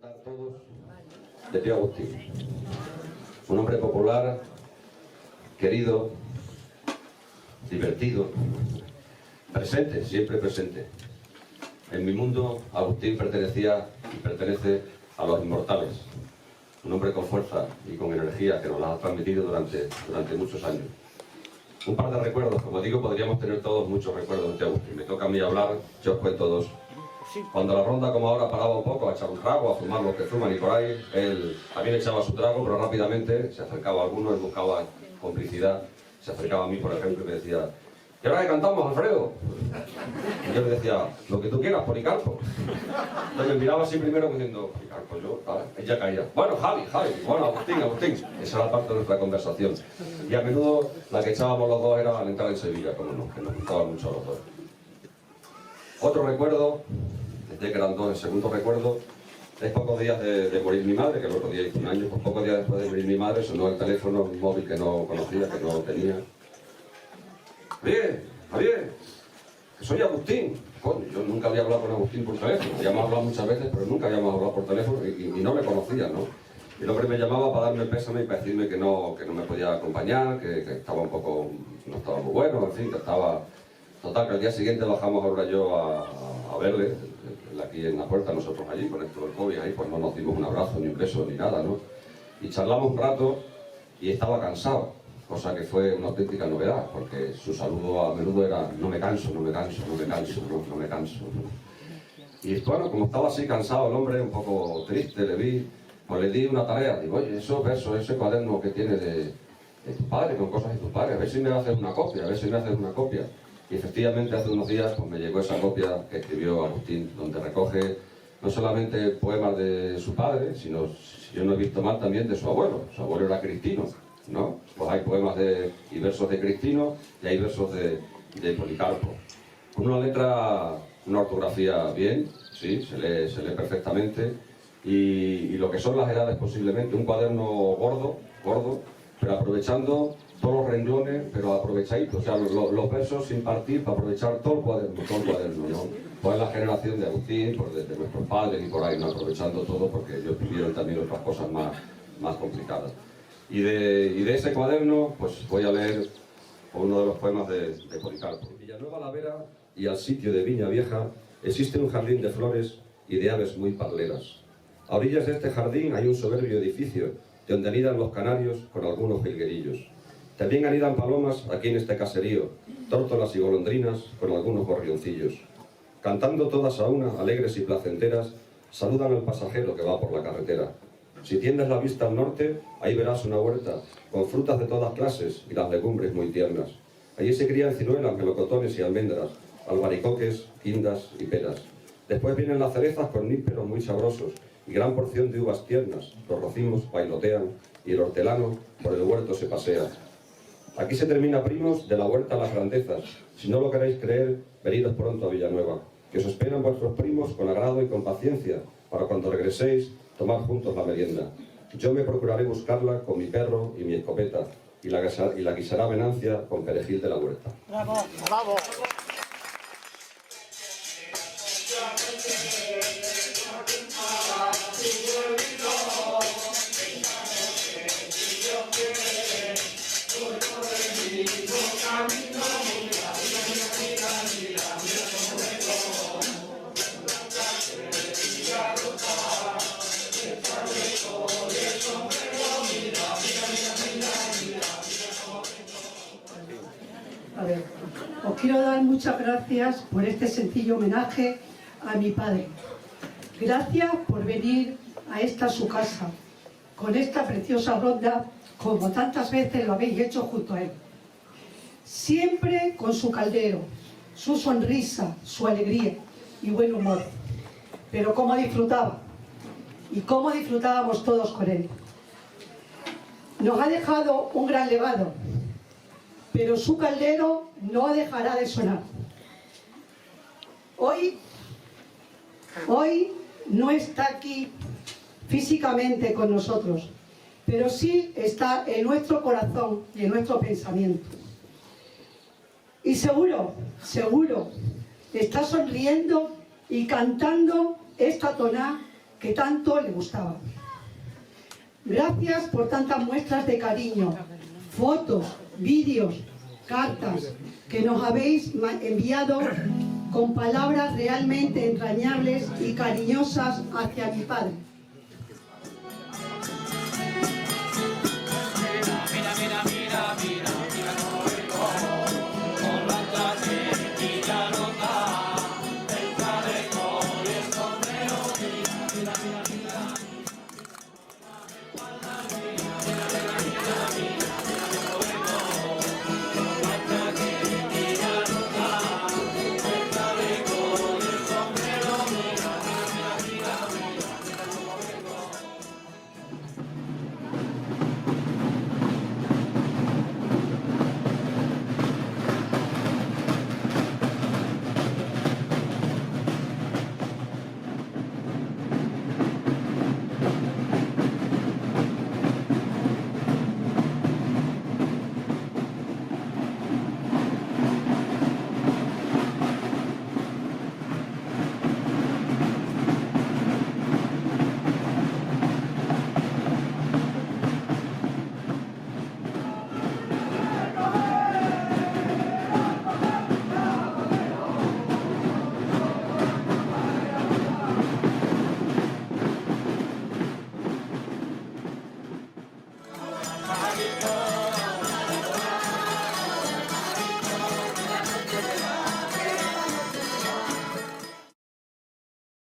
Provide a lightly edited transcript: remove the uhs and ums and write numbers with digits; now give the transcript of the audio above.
disfrutar todos de Pío Agustín. Un hombre popular, querido, divertido, presente, siempre presente. En mi mundo, Agustín pertenecía y pertenece a los inmortales. Un hombre con fuerza y con energía que nos las ha transmitido durante muchos años. Un par de recuerdos, como digo, podríamos tener todos muchos recuerdos de Agustín. Me toca a mí hablar, yo os cuento dos. Cuando la ronda, como ahora, paraba un poco a echar un trago, a fumar los que fuman y por ahí, él también echaba su trago, pero rápidamente se acercaba a alguno, él buscaba complicidad, se acercaba a mí, por ejemplo, y me decía: ¿qué hora que cantamos, Alfredo? Y yo le decía: lo que tú quieras, Policarpo. Entonces me miraba así primero diciendo: Policarpo, yo, vale, ella caía. Bueno, Javi, bueno, Agustín. Esa era parte de nuestra conversación. Y a menudo la que echábamos los dos era al entrar en Sevilla, como no, que nos gustaba mucho a los dos. Otro recuerdo, desde que eran dos, el segundo recuerdo, es pocos días de morir mi madre, que el otro día hizo un año, pues pocos días después de morir mi madre, sonó el teléfono, un móvil que no conocía, que no tenía. Javier, que soy Agustín. Coño, yo nunca había hablado con Agustín por teléfono, habíamos hablado muchas veces, pero nunca habíamos hablado por teléfono y no le conocía, ¿no? Y el hombre me llamaba para darme el pésame y para decirme que no me podía acompañar, que estaba un poco, no estaba muy bueno, en fin, que estaba... Total, que al día siguiente bajamos ahora yo a verle, aquí en la puerta, nosotros allí, con esto del COVID, ahí pues no nos dimos un abrazo, ni un beso, ni nada, ¿no? Y charlamos un rato y estaba cansado, cosa que fue una auténtica novedad, porque su saludo a menudo era: no me canso. Y bueno, como estaba así cansado el hombre, un poco triste, le vi, pues le di una tarea, digo: oye, esos versos, ese cuaderno que tienes de tu padre, con cosas de tu padre, a ver si me haces una copia, Y efectivamente hace unos días pues me llegó esa copia que escribió Agustín, donde recoge no solamente poemas de su padre, sino, si yo no he visto mal, también de su abuelo. Su abuelo era cristino, ¿no? Pues hay poemas y versos de Cristino y hay versos de Policarpo. Con una letra, una ortografía bien, sí, se lee perfectamente, y lo que son las edades posiblemente, un cuaderno gordo, pero aprovechando todos los renglones, pero aprovechaditos, o sea, los versos sin partir para aprovechar todo el cuaderno, ¿no? Pues la generación de Agustín, pues de nuestros padres y por ahí, ¿no? Aprovechando todo, porque ellos vivieron también otras cosas más complicadas. Y de ese cuaderno, pues voy a leer uno de los poemas de Policarpo. En Villanueva la Vera y al sitio de Viña Vieja existe un jardín de flores y de aves muy parleras. A orillas de este jardín hay un soberbio edificio, donde anidan los canarios con algunos jilguerillos. También anidan palomas aquí en este caserío, tórtolas y golondrinas con algunos gorrioncillos. Cantando todas a una, alegres y placenteras, saludan al pasajero que va por la carretera. Si tiendes la vista al norte, ahí verás una huerta con frutas de todas clases y las legumbres muy tiernas. Allí se crían ciruelas, melocotones y almendras, albaricoques, guindas y peras. Después vienen las cerezas con nísperos muy sabrosos y gran porción de uvas tiernas. Los racimos bailotean y el hortelano por el huerto se pasea. Aquí se termina, primos, de la huerta a las grandezas. Si no lo queréis creer, venidos pronto a Villanueva, que os esperan vuestros primos con agrado y con paciencia, para cuando regreséis, tomar juntos la merienda. Yo me procuraré buscarla con mi perro y mi escopeta, y la guisará Venancia con perejil de la huerta. ¡Bravo! ¡Bravo! A ver, os quiero dar muchas gracias por este sencillo homenaje a mi padre. Gracias por venir a esta su casa, con esta preciosa ronda, como tantas veces lo habéis hecho junto a él. Siempre con su caldero, su sonrisa, su alegría y buen humor. Pero cómo disfrutaba, y cómo disfrutábamos todos con él. Nos ha dejado un gran legado, pero su caldero no dejará de sonar. Hoy no está aquí físicamente con nosotros, pero sí está en nuestro corazón y en nuestro pensamiento. Y seguro está sonriendo y cantando esta tonada que tanto le gustaba. Gracias por tantas muestras de cariño, fotos, vídeos, cartas que nos habéis enviado con palabras realmente entrañables y cariñosas hacia mi padre.